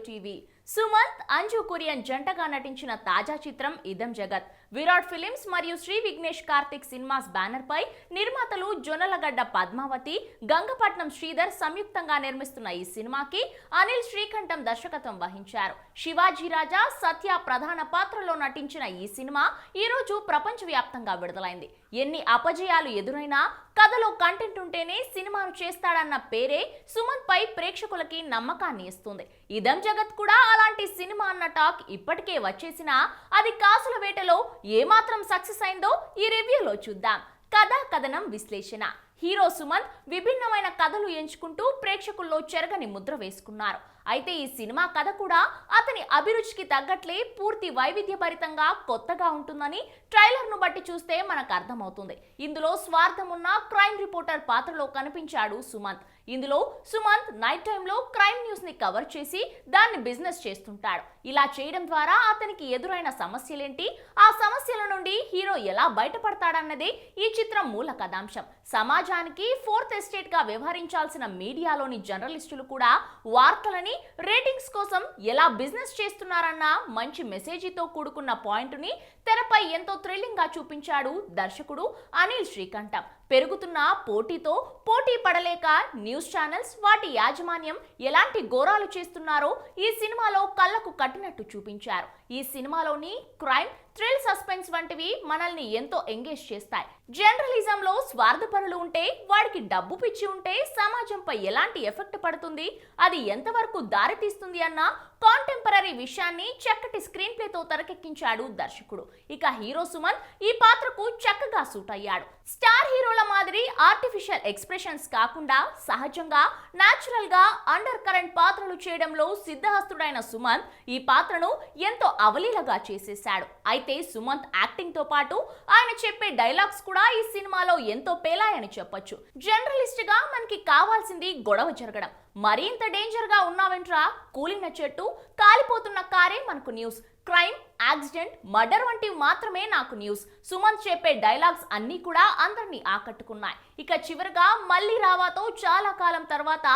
TV. Sumanth, Anju Kurian జంటగా నటించిన తాజా చిత్రం ఇదం జగత్. విరాట్ ఫిలిమ్స్ మరియు శ్రీ విఘ్నేష్ కార్తిక్ సినిమాస్ బ్యానర్ పై నిర్మాతలు జొన్నలగడ్డ పద్మావతి, గంగపట్నం శ్రీధర్ సంయుక్తంగా నిర్మిస్తున్న ఈ సినిమాకి అనిల్ శ్రీకంఠం దర్శకత్వం వహించారు. శివాజీ రాజా, సత్య ప్రధాన పాత్రలో నటించిన ఈ సినిమా ఈ రోజు ప్రపంచవ్యాప్తంగా విడుదలైంది. ఎన్ని అపజయాలు ఎదురైనా కథలో కంటెంట్ ఉంటేనే సినిమాను చేస్తాడన్న పేరే సుమంత్ పై ప్రేక్షకులకి నమ్మకాన్ని ఇస్తుంది. ఇదం జగత్ కూడా అలాంటి సినిమా అన్న టాక్ ఇప్పటికే వచ్చేసినా అది కాసుల వేటలో ఏమాత్రం సక్సెస్ అయిందో ఈ రివ్యూలో చూద్దాం. కథా కథనం విశ్లేషణ. హీరో సుమంత్ విభిన్నమైన కథలు ఎంచుకుంటూ ప్రేక్షకుల్లో చెరగని ముద్ర వేసుకున్నారు. అయితే ఈ సినిమా కథ కూడా అతని అభిరుచికి తగ్గట్లే పూర్తి వైవిధ్యభరితంగా కొత్తగా ఉంటుందని ట్రైలర్ ను బట్టి చూస్తే మనకు అర్థమవుతుంది. ఇందులో స్వార్థం ఉన్న క్రైమ్ రిపోర్టర్ పాత్రలో కనిపించాడు సుమంత్. ఇందులో సుమంత్ నైట్ టైంలో క్రైమ్ న్యూస్ ని కవర్ చేసి దాన్ని బిజినెస్ చేస్తుంటాడు. ఇలా చేయడం ద్వారా అతనికి ఎదురైన సమస్యలేంటి, ఆ సమస్యల నుండి హీరో ఎలా బయటపడతాడన్నదే ఈ చిత్రం మూల కథాంశం. సమాజానికి ఫోర్త్ ఎస్టేట్ గా వ్యవహరించాల్సిన మీడియాలోని జర్నలిస్టులు కూడా వార్తలని రేటింగ్స్ కోసం ఎలా బిజినెస్ చేస్తున్నారన్న మంచి మెసేజీతో కూడుకున్న పాయింట్ ని తెరపై ఎంతో థ్రిల్లింగ్ గా చూపించాడు దర్శకుడు అనిల్ శ్రీకంఠం. పెరుగుతున్న పోటీతో పోటీ పడలేక న్యూస్ ఛానల్స్, వాటి యాజమాన్యం ఎలాంటి ఘోరాలు చేస్తున్నారో ఈ సినిమాలో కళ్ళకు కట్టినట్టు చూపించారు. ఈ సినిమాలోని క్రైమ్, థ్రిల్, సస్పెన్స్ వంటివి మనల్ని ఎంతో ఎంగేజ్ చేస్తాయి. జర్నలిజంలో స్వార్థపరులు ఉంటే, వాడికి డబ్బు పిచ్చి ఉంటే సమాజంపై ఎలాంటి ఎఫెక్ట్ పడుతుంది, అది ఎంతవరకు దారితీస్తుంది అన్న కాంటెంపరీ విషయాన్ని చక్కటి స్క్రీన్ ప్లేతో తెరకెక్కించాడు దర్శకుడు. ఇక హీరో సుమంత్ ఈ పాత్రకు చక్కగా సూట్ అయ్యాడు. స్టార్ హీరోల మాదిరి ఆర్టిఫిషియల్ ఎక్స్ప్రెషన్స్ కాకుండా సహజంగా న్యాచురల్ గా అండర్ కరెంట్ పాత్రలు చేయడంలో సిద్ధహస్తుడైన సుమంత్ ఈ పాత్రను ఎంతో అవలీలగా చేసేశాడు. అయితే సుమంత్ యాక్టింగ్ తో పాటు ఆయన చెప్పే డైలాగ్స్ కూడా ఈ సినిమాలో ఎంతో పేలాయని చెప్పొచ్చు. జర్నలిస్ట్ గా మనకి కావాల్సింది గొడవ జరగడం. మరింత డేంజర్ గా ఉన్నావెంట్రా, కూలిన చెట్టు, కాలిపోతున్న కారే మనకు న్యూస్, క్రైమ్, యాక్సిడెంట్, మర్డర్ వంటివి మాత్రమే నాకు న్యూస్. సుమంత్ చెప్పే డైలాగ్స్ అన్నీ కూడా అందరినీ ఆకట్టుకున్నాయి. ఇక చివరిగా మళ్ళీ రావాతో చాలా కాలం తర్వాత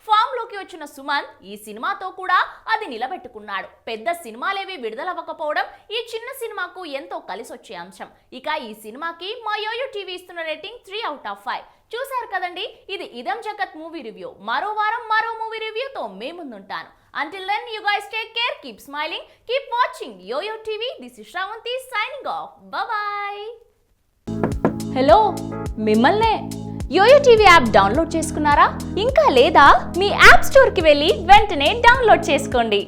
ఫామ్ లోకి వచ్చిన సుమంత్ ఈ సినిమాతో కూడా అది నిలబెట్టుకున్నాడు. పెద్ద సినిమాలేవి విడుదలవ్వకపోవడం ఈ చిన్న సినిమాకు ఎంతో కలిసొచ్చే అంశం. ఇక ఈ సినిమాకి మా యోయో టీవీ ఇస్తున్న రేటింగ్ 3/5. చూసారు కదండి, ఇది ఇదం జగత్ మూవీ రివ్యూ. మరో వారం మరో మూవీ రివ్యూతో మే ముందుంటాను. Until then, you guys take care, keep smiling, keep watching Yoyo TV. This is Shravanti signing off. Bye-bye. Hello, మిమ్మల్నే. యోయో టీవీ యాప్ డౌన్లోడ్ చేసుకున్నారా? ఇంకా లేదా? మీ యాప్ స్టోర్కి వెళ్ళి వెంటనే డౌన్లోడ్ చేసుకోండి.